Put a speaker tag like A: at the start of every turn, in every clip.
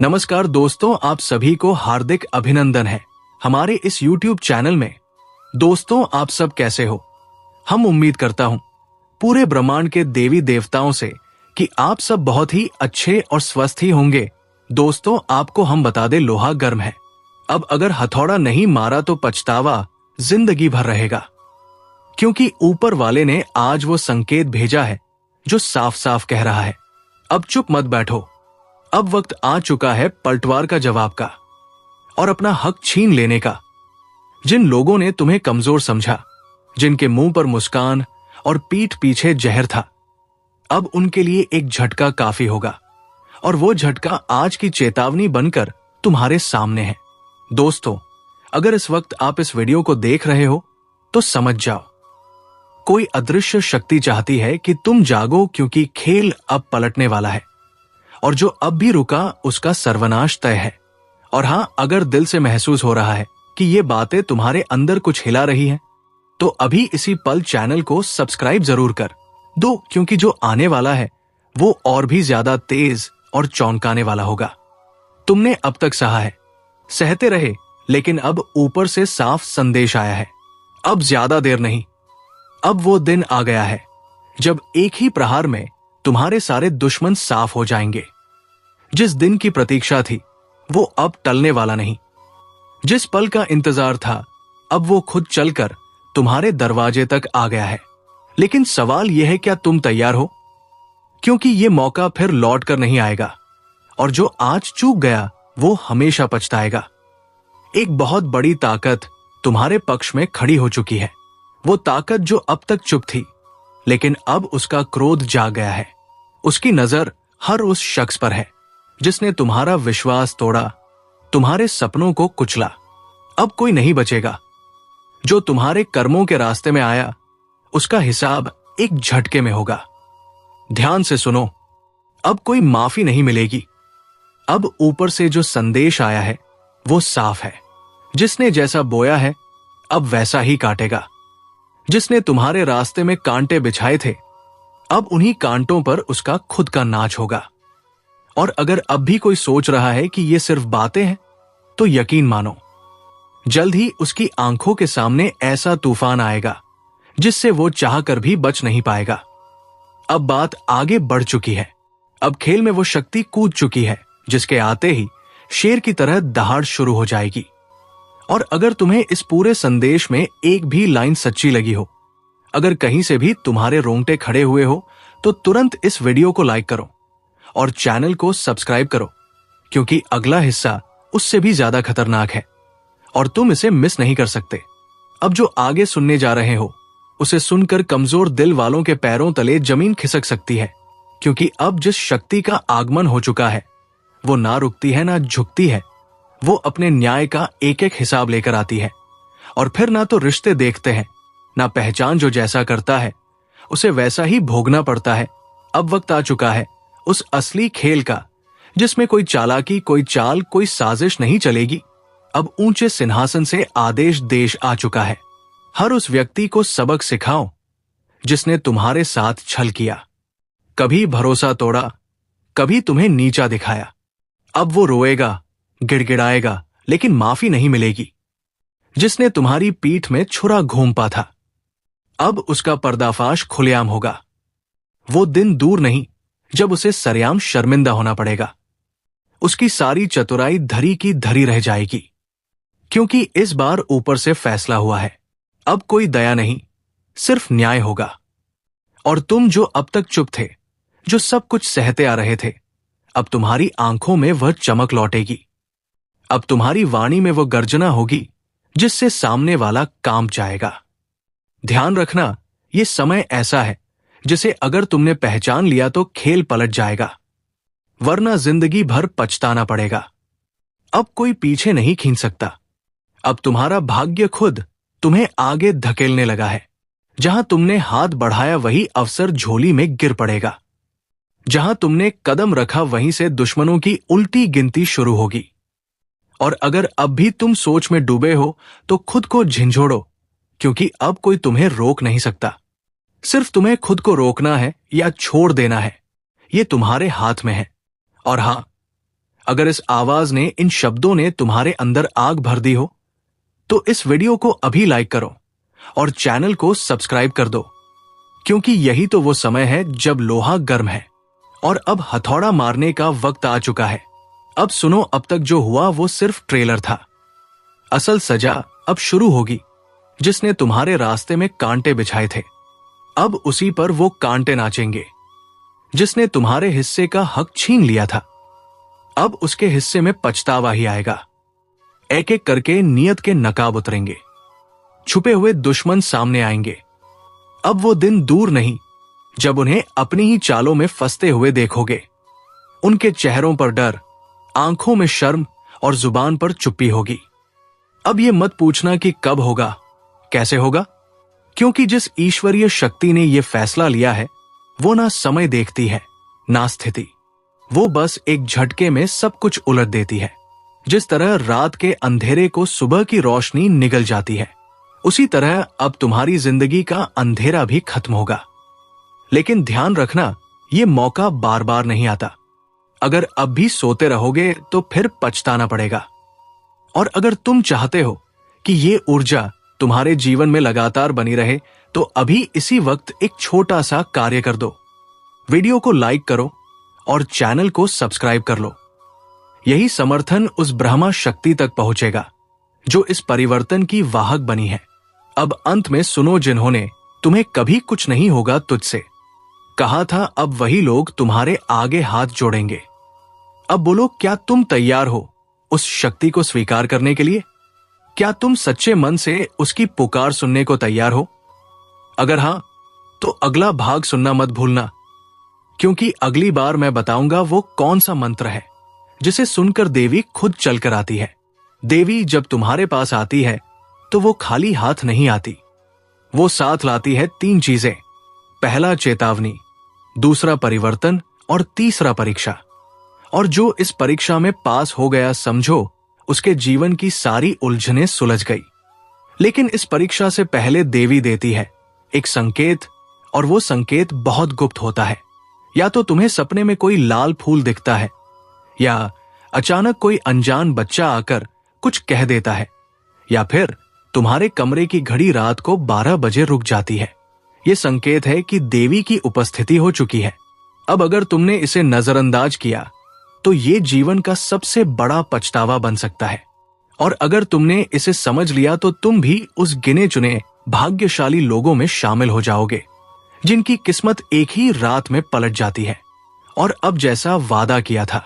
A: नमस्कार दोस्तों, आप सभी को हार्दिक अभिनंदन है हमारे इस YouTube चैनल में। दोस्तों, आप सब कैसे हो? हम उम्मीद करता हूं पूरे ब्रह्मांड के देवी देवताओं से कि आप सब बहुत ही अच्छे और स्वस्थ ही होंगे। दोस्तों, आपको हम बता दें, लोहा गर्म है। अब अगर हथौड़ा नहीं मारा तो पछतावा जिंदगी भर रहेगा, क्योंकि ऊपर वाले ने आज वो संकेत भेजा है जो साफ साफ कह रहा है, अब चुप मत बैठो। अब वक्त आ चुका है पलटवार का जवाब का और अपना हक छीन लेने का। जिन लोगों ने तुम्हें कमजोर समझा, जिनके मुंह पर मुस्कान और पीठ पीछे जहर था, अब उनके लिए एक झटका काफी होगा, और वो झटका आज की चेतावनी बनकर तुम्हारे सामने है। दोस्तों, अगर इस वक्त आप इस वीडियो को देख रहे हो तो समझ जाओ, कोई अदृश्य शक्ति चाहती है कि तुम जागो, क्योंकि खेल अब पलटने वाला है और जो अब भी रुका उसका सर्वनाश तय है। और हां, अगर दिल से महसूस हो रहा है कि ये बातें तुम्हारे अंदर कुछ हिला रही हैं, तो अभी इसी पल चैनल को सब्सक्राइब जरूर कर दो, क्योंकि जो आने वाला है वो और भी ज्यादा तेज और चौंकाने वाला होगा। तुमने अब तक सहा है, सहते रहे, लेकिन अब ऊपर से साफ संदेश आया है। अब ज्यादा देर नहीं, अब वो दिन आ गया है जब एक ही प्रहार में तुम्हारे सारे दुश्मन साफ हो जाएंगे। जिस दिन की प्रतीक्षा थी वो अब टलने वाला नहीं। जिस पल का इंतजार था, अब वो खुद चलकर तुम्हारे दरवाजे तक आ गया है। लेकिन सवाल यह है, क्या तुम तैयार हो? क्योंकि ये मौका फिर लौट कर नहीं आएगा, और जो आज चूक गया वो हमेशा पछताएगा। एक बहुत बड़ी ताकत तुम्हारे पक्ष में खड़ी हो चुकी है। वो ताकत जो अब तक चुप थी, लेकिन अब उसका क्रोध जाग गया है। उसकी नजर हर उस शख्स पर है जिसने तुम्हारा विश्वास तोड़ा, तुम्हारे सपनों को कुचला। अब कोई नहीं बचेगा। जो तुम्हारे कर्मों के रास्ते में आया, उसका हिसाब एक झटके में होगा। ध्यान से सुनो, अब कोई माफी नहीं मिलेगी। अब ऊपर से जो संदेश आया है वो साफ है। जिसने जैसा बोया है अब वैसा ही काटेगा। जिसने तुम्हारे रास्ते में कांटे बिछाए थे, अब उन्हीं कांटों पर उसका खुद का नाच होगा। और अगर अब भी कोई सोच रहा है कि ये सिर्फ बातें हैं, तो यकीन मानो, जल्द ही उसकी आंखों के सामने ऐसा तूफान आएगा जिससे वो चाहकर भी बच नहीं पाएगा। अब बात आगे बढ़ चुकी है। अब खेल में वो शक्ति कूद चुकी है जिसके आते ही शेर की तरह दहाड़ शुरू हो जाएगी। और अगर तुम्हें इस पूरे संदेश में एक भी लाइन सच्ची लगी हो, अगर कहीं से भी तुम्हारे रोंगटे खड़े हुए हो, तो तुरंत इस वीडियो को लाइक करो और चैनल को सब्सक्राइब करो, क्योंकि अगला हिस्सा उससे भी ज्यादा खतरनाक है और तुम इसे मिस नहीं कर सकते। अब जो आगे सुनने जा रहे हो, उसे सुनकर कमजोर दिल वालों के पैरों तले जमीन खिसक सकती है, क्योंकि अब जिस शक्ति का आगमन हो चुका है वो ना रुकती है ना झुकती है। वो अपने न्याय का एक एक हिसाब लेकर आती है, और फिर ना तो रिश्ते देखते हैं, ना पहचान। जो जैसा करता है उसे वैसा ही भोगना पड़ता है। अब वक्त आ चुका है उस असली खेल का, जिसमें कोई चालाकी, कोई चाल, कोई साजिश नहीं चलेगी। अब ऊंचे सिंहासन से आदेश देश आ चुका है। हर उस व्यक्ति को सबक सिखाओ जिसने तुम्हारे साथ छल किया, कभी भरोसा तोड़ा, कभी तुम्हें नीचा दिखाया। अब वो रोएगा, गिड़गिड़ाएगा, लेकिन माफी नहीं मिलेगी। जिसने तुम्हारी पीठ में छुरा घूंपा था, अब उसका पर्दाफाश खुलेआम होगा। वो दिन दूर नहीं जब उसे सरेआम शर्मिंदा होना पड़ेगा। उसकी सारी चतुराई धरी की धरी रह जाएगी, क्योंकि इस बार ऊपर से फैसला हुआ है। अब कोई दया नहीं, सिर्फ न्याय होगा। और तुम जो अब तक चुप थे, जो सब कुछ सहते आ रहे थे, अब तुम्हारी आंखों में वह चमक लौटेगी। अब तुम्हारी वाणी में वो गर्जना होगी जिससे सामने वाला कांप जाएगा। ध्यान रखना, ये समय ऐसा है जिसे अगर तुमने पहचान लिया तो खेल पलट जाएगा, वरना जिंदगी भर पछताना पड़ेगा। अब कोई पीछे नहीं खींच सकता। अब तुम्हारा भाग्य खुद तुम्हें आगे धकेलने लगा है। जहां तुमने हाथ बढ़ाया वही अवसर झोली में गिर पड़ेगा। जहां तुमने कदम रखा वहीं से दुश्मनों की उल्टी गिनती शुरू होगी। और अगर अब भी तुम सोच में डूबे हो तो खुद को झिंझोड़ो, क्योंकि अब कोई तुम्हें रोक नहीं सकता। सिर्फ तुम्हें खुद को रोकना है या छोड़ देना है, ये तुम्हारे हाथ में है। और हां, अगर इस आवाज ने, इन शब्दों ने तुम्हारे अंदर आग भर दी हो तो इस वीडियो को अभी लाइक करो और चैनल को सब्सक्राइब कर दो, क्योंकि यही तो वो समय है जब लोहा गर्म है और अब हथौड़ा मारने का वक्त आ चुका है। अब सुनो, अब तक जो हुआ वो सिर्फ ट्रेलर था। असल सजा अब शुरू होगी। जिसने तुम्हारे रास्ते में कांटे बिछाए थे, अब उसी पर वो कांटे नाचेंगे। जिसने तुम्हारे हिस्से का हक छीन लिया था, अब उसके हिस्से में पछतावा ही आएगा। एक एक करके नियत के नकाब उतरेंगे। छुपे हुए दुश्मन सामने आएंगे। अब वो दिन दूर नहीं जब उन्हें अपनी ही चालों में फंसते हुए देखोगे। उनके चेहरों पर डर, आंखों में शर्म और जुबान पर चुप्पी होगी। अब ये मत पूछना कि कब होगा, कैसे होगा, क्योंकि जिस ईश्वरीय शक्ति ने यह फैसला लिया है वो ना समय देखती है ना स्थिति। वो बस एक झटके में सब कुछ उलट देती है। जिस तरह रात के अंधेरे को सुबह की रोशनी निगल जाती है, उसी तरह अब तुम्हारी जिंदगी का अंधेरा भी खत्म होगा। लेकिन ध्यान रखना, ये मौका बार बार नहीं आता। अगर अब भी सोते रहोगे तो फिर पछताना पड़ेगा। और अगर तुम चाहते हो कि ये ऊर्जा तुम्हारे जीवन में लगातार बनी रहे तो अभी इसी वक्त एक छोटा सा कार्य कर दो। वीडियो को लाइक करो और चैनल को सब्सक्राइब कर लो। यही समर्थन उस ब्रह्मा शक्ति तक पहुंचेगा जो इस परिवर्तन की वाहक बनी है। अब अंत में सुनो, जिन्होंने तुम्हें कभी कुछ नहीं होगा तुझसे कहा था, अब वही लोग तुम्हारे आगे हाथ जोड़ेंगे। अब बोलो, क्या तुम तैयार हो उस शक्ति को स्वीकार करने के लिए? क्या तुम सच्चे मन से उसकी पुकार सुनने को तैयार हो? अगर हां, तो अगला भाग सुनना मत भूलना, क्योंकि अगली बार मैं बताऊंगा वो कौन सा मंत्र है जिसे सुनकर देवी खुद चलकर आती है। देवी जब तुम्हारे पास आती है तो वो खाली हाथ नहीं आती। वो साथ लाती है 3 चीजें। पहला चेतावनी, दूसरा परिवर्तन और तीसरा परीक्षा। और जो इस परीक्षा में पास हो गया, समझो उसके जीवन की सारी उलझनें सुलझ गई। लेकिन इस परीक्षा से पहले देवी देती है एक संकेत, और वो संकेत बहुत गुप्त होता है। या तो तुम्हें सपने में कोई लाल फूल दिखता है, या अचानक कोई अनजान बच्चा आकर कुछ कह देता है, या फिर तुम्हारे कमरे की घड़ी रात को 12 बजे रुक जाती है। ये संकेत है कि देवी की उपस्थिति हो चुकी है। अब अगर तुमने इसे नजरअंदाज किया तो ये जीवन का सबसे बड़ा पछतावा बन सकता है। और अगर तुमने इसे समझ लिया तो तुम भी उस गिने चुने भाग्यशाली लोगों में शामिल हो जाओगे जिनकी किस्मत एक ही रात में पलट जाती है। और अब जैसा वादा किया था,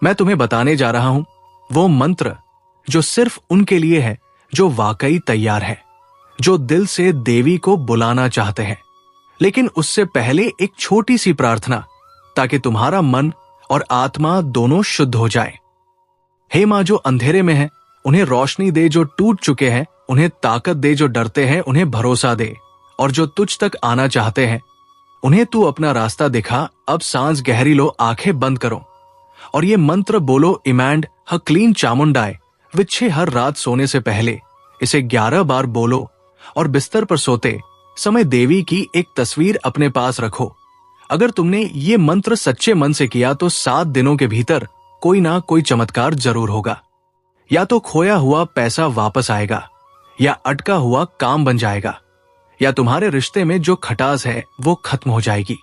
A: मैं तुम्हें बताने जा रहा हूं वो मंत्र जो सिर्फ उनके लिए है जो वाकई तैयार है, जो दिल से देवी को बुलाना चाहते हैं। लेकिन उससे पहले एक छोटी सी प्रार्थना, ताकि तुम्हारा मन और आत्मा दोनों शुद्ध हो जाए। हे मां, जो अंधेरे में है उन्हें रोशनी दे, जो टूट चुके हैं उन्हें ताकत दे, जो डरते हैं उन्हें भरोसा दे, और जो तुझ तक आना चाहते हैं उन्हें तू अपना रास्ता दिखा। अब सांस गहरी लो, आंखें बंद करो और ये मंत्र बोलो, इमैंड ह क्लीन चामुंडाए विच्छे। हर रात सोने से पहले इसे 11 बार बोलो और बिस्तर पर सोते समय देवी की एक तस्वीर अपने पास रखो। अगर तुमने ये मंत्र सच्चे मन से किया तो 7 दिनों के भीतर कोई ना कोई चमत्कार जरूर होगा। या तो खोया हुआ पैसा वापस आएगा, या अटका हुआ काम बन जाएगा, या तुम्हारे रिश्ते में जो खटास है वो खत्म हो जाएगी।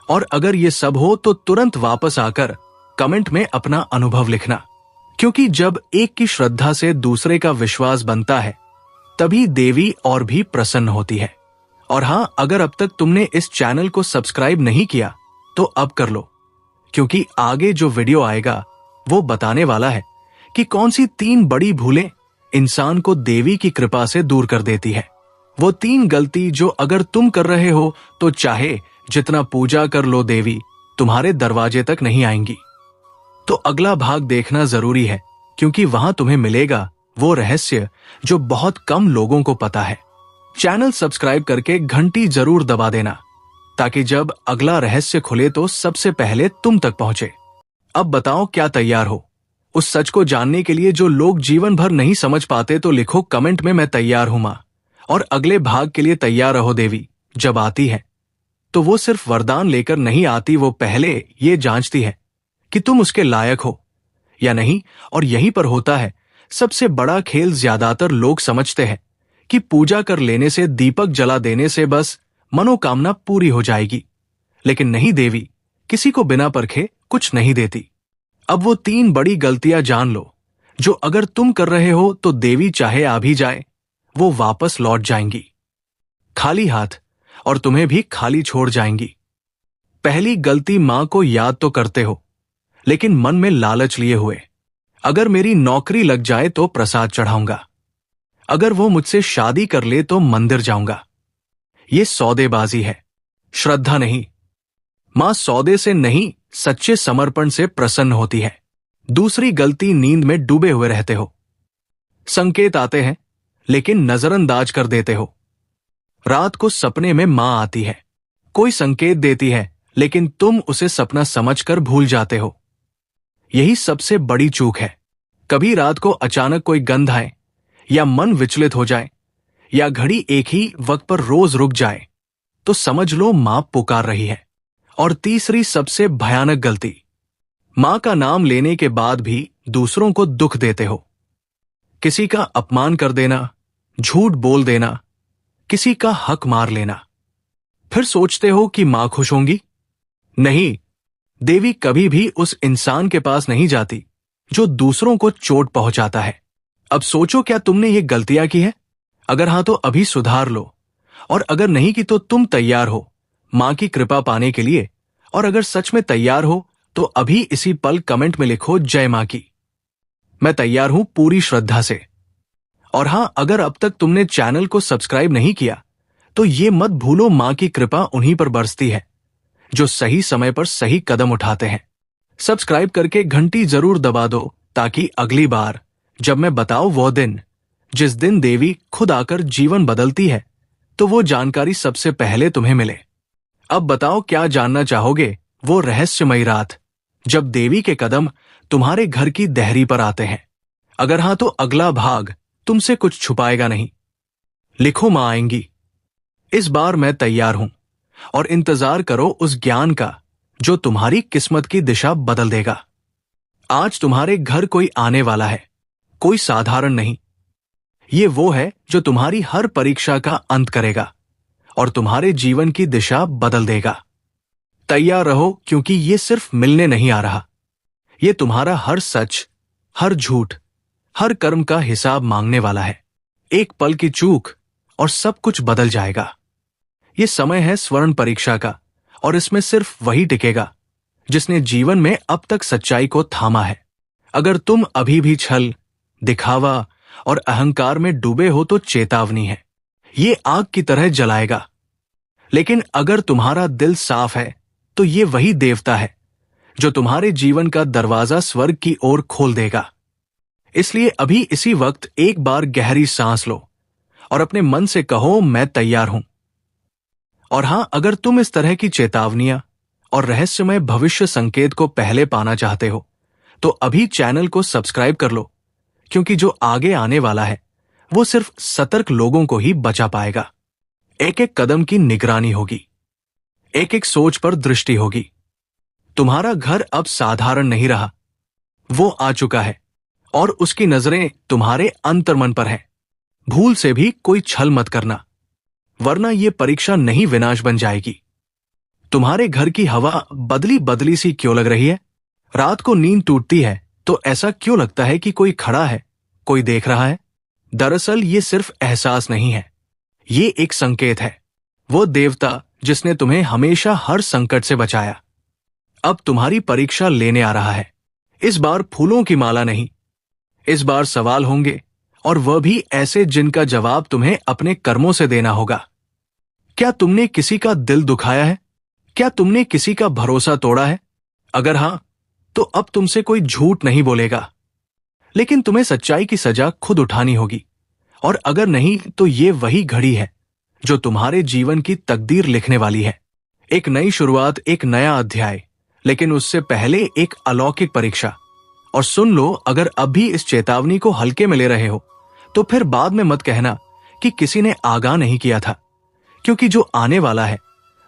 A: और अगर ये सब हो तो तुरंत वापस आकर कमेंट में अपना अनुभव लिखना, क्योंकि जब एक की श्रद्धा से दूसरे का विश्वास बनता है तभी देवी और भी प्रसन्न होती है। और हां, अगर अब तक तुमने इस चैनल को सब्सक्राइब नहीं किया तो अब कर लो, क्योंकि आगे जो वीडियो आएगा वो बताने वाला है कि कौन सी 3 बड़ी भूलें इंसान को देवी की कृपा से दूर कर देती है। वो 3 गलती जो अगर तुम कर रहे हो तो चाहे जितना पूजा कर लो, देवी तुम्हारे दरवाजे तक नहीं आएंगी। तो अगला भाग देखना जरूरी है, क्योंकि वहां तुम्हें मिलेगा वो रहस्य जो बहुत कम लोगों को पता है। चैनल सब्सक्राइब करके घंटी जरूर दबा देना, ताकि जब अगला रहस्य खुले तो सबसे पहले तुम तक पहुंचे। अब बताओ, क्या तैयार हो उस सच को जानने के लिए जो लोग जीवन भर नहीं समझ पाते? तो लिखो कमेंट में, मैं तैयार हूं मां। और अगले भाग के लिए तैयार रहो। देवी जब आती है तो वो सिर्फ वरदान लेकर नहीं आती, वो पहले ये जांचती है कि तुम उसके लायक हो या नहीं। और यहीं पर होता है सबसे बड़ा खेल। ज्यादातर लोग समझते हैं कि पूजा कर लेने से, दीपक जला देने से बस मनोकामना पूरी हो जाएगी। लेकिन नहीं, देवी किसी को बिना परखे कुछ नहीं देती। अब वो 3 बड़ी गलतियां जान लो जो अगर तुम कर रहे हो तो देवी चाहे आ भी जाए, वो वापस लौट जाएंगी खाली हाथ, और तुम्हें भी खाली छोड़ जाएंगी। पहली गलती, मां को याद तो करते हो लेकिन मन में लालच लिए हुए। अगर मेरी नौकरी लग जाए तो प्रसाद चढ़ाऊंगा, अगर वो मुझसे शादी कर ले तो मंदिर जाऊंगा। ये सौदेबाजी है, श्रद्धा नहीं। मां सौदे से नहीं, सच्चे समर्पण से प्रसन्न होती है। दूसरी गलती, नींद में डूबे हुए रहते हो। संकेत आते हैं लेकिन नजरअंदाज कर देते हो। रात को सपने में मां आती है, कोई संकेत देती है, लेकिन तुम उसे सपना समझकर भूल जाते हो। यही सबसे बड़ी चूक है। कभी रात को अचानक कोई गंध आए, या मन विचलित हो जाए, या घड़ी एक ही वक्त पर रोज रुक जाए, तो समझ लो मां पुकार रही है। और तीसरी सबसे भयानक गलती, मां का नाम लेने के बाद भी दूसरों को दुख देते हो। किसी का अपमान कर देना, झूठ बोल देना, किसी का हक मार लेना। फिर सोचते हो कि मां खुश होंगी। नहीं, देवी कभी भी उस इंसान के पास नहीं जाती जो दूसरों को चोट पहुंचाता है। अब सोचो, क्या तुमने ये गलतियां की है? अगर हां तो अभी सुधार लो, और अगर नहीं की तो तुम तैयार हो मां की कृपा पाने के लिए। और अगर सच में तैयार हो तो अभी इसी पल कमेंट में लिखो जय मां की। मैं तैयार हूं पूरी श्रद्धा से। और हां, अगर अब तक तुमने चैनल को सब्सक्राइब नहीं किया तो ये मत भूलो, मां की कृपा उन्हीं पर बरसती है जो सही समय पर सही कदम उठाते हैं। सब्सक्राइब करके घंटी जरूर दबा दो ताकि अगली बार जब मैं बताऊं वो दिन जिस दिन देवी खुद आकर जीवन बदलती है, तो वो जानकारी सबसे पहले तुम्हें मिले। अब बताओ, क्या जानना चाहोगे? वो रहस्यमयी रात जब देवी के कदम तुम्हारे घर की देहरी पर आते हैं। अगर हां तो अगला भाग तुमसे कुछ छुपाएगा नहीं। लिखो, मां आएंगी। इस बार मैं तैयार हूं, और इंतजार करो उस ज्ञान का जो तुम्हारी किस्मत की दिशा बदल देगा। आज तुम्हारे घर कोई आने वाला है, कोई साधारण नहीं। ये वो है जो तुम्हारी हर परीक्षा का अंत करेगा और तुम्हारे जीवन की दिशा बदल देगा। तैयार रहो, क्योंकि ये सिर्फ मिलने नहीं आ रहा। ये तुम्हारा हर सच, हर झूठ, हर कर्म का हिसाब मांगने वाला है। एक पल की चूक और सब कुछ बदल जाएगा। ये समय है स्वर्ण परीक्षा का, और इसमें सिर्फ वही टिकेगा जिसने जीवन में अब तक सच्चाई को थामा है। अगर तुम अभी भी छल, दिखावा और अहंकार में डूबे हो तो चेतावनी है, ये आग की तरह जलाएगा। लेकिन अगर तुम्हारा दिल साफ है तो ये वही देवता है जो तुम्हारे जीवन का दरवाजा स्वर्ग की ओर खोल देगा। इसलिए अभी इसी वक्त एक बार गहरी सांस लो और अपने मन से कहो, मैं तैयार हूं। और हां, अगर तुम इस तरह की चेतावनियां और रहस्यमय भविष्य संकेत को पहले पाना चाहते हो तो अभी चैनल को सब्सक्राइब कर लो, क्योंकि जो आगे आने वाला है वो सिर्फ सतर्क लोगों को ही बचा पाएगा। एक एक कदम की निगरानी होगी, एक एक सोच पर दृष्टि होगी। तुम्हारा घर अब साधारण नहीं रहा, वो आ चुका है और उसकी नजरें तुम्हारे अंतर्मन पर है। भूल से भी कोई छल मत करना, वरना ये परीक्षा नहीं विनाश बन जाएगी। तुम्हारे घर की हवा बदली बदली सी क्यों लग रही है? रात को नींद टूटती है तो ऐसा क्यों लगता है कि कोई खड़ा है, कोई देख रहा है? दरअसल ये सिर्फ एहसास नहीं है, ये एक संकेत है। वो देवता जिसने तुम्हें हमेशा हर संकट से बचाया अब तुम्हारी परीक्षा लेने आ रहा है। इस बार फूलों की माला नहीं, इस बार सवाल होंगे, और वह भी ऐसे जिनका जवाब तुम्हें अपने कर्मों से देना होगा। क्या तुमने किसी का दिल दुखाया है? क्या तुमने किसी का भरोसा तोड़ा है? अगर हां, तो अब तुमसे कोई झूठ नहीं बोलेगा, लेकिन तुम्हें सच्चाई की सजा खुद उठानी होगी। और अगर नहीं, तो ये वही घड़ी है जो तुम्हारे जीवन की तकदीर लिखने वाली है। एक नई शुरुआत, एक नया अध्याय, लेकिन उससे पहले एक अलौकिक परीक्षा। और सुन लो, अगर अब भी इस चेतावनी को हल्के में ले रहे हो तो फिर बाद में मत कहना कि किसी ने आगाह नहीं किया था, क्योंकि जो आने वाला है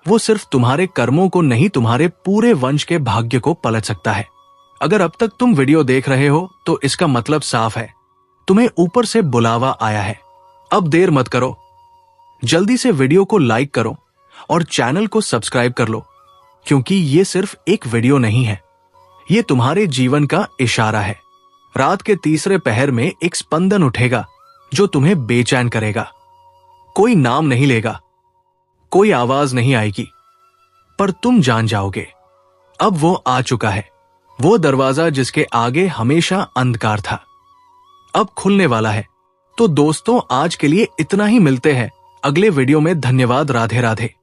A: वो सिर्फ तुम्हारे कर्मों को नहीं, तुम्हारे पूरे वंश के भाग्य को पलट सकता है। अगर अब तक तुम वीडियो देख रहे हो तो इसका मतलब साफ है, तुम्हें ऊपर से बुलावा आया है। अब देर मत करो, जल्दी से वीडियो को लाइक करो और चैनल को सब्सक्राइब कर लो, क्योंकि ये सिर्फ एक वीडियो नहीं है, ये तुम्हारे जीवन का इशारा है। रात के तीसरे पहर में एक स्पंदन उठेगा जो तुम्हें बेचैन करेगा। कोई नाम नहीं लेगा, कोई आवाज नहीं आएगी, पर तुम जान जाओगे अब वो आ चुका है। वो दरवाजा जिसके आगे हमेशा अंधकार था, अब खुलने वाला है। तो दोस्तों, आज के लिए इतना ही। मिलते हैं अगले वीडियो में। धन्यवाद। राधे राधे।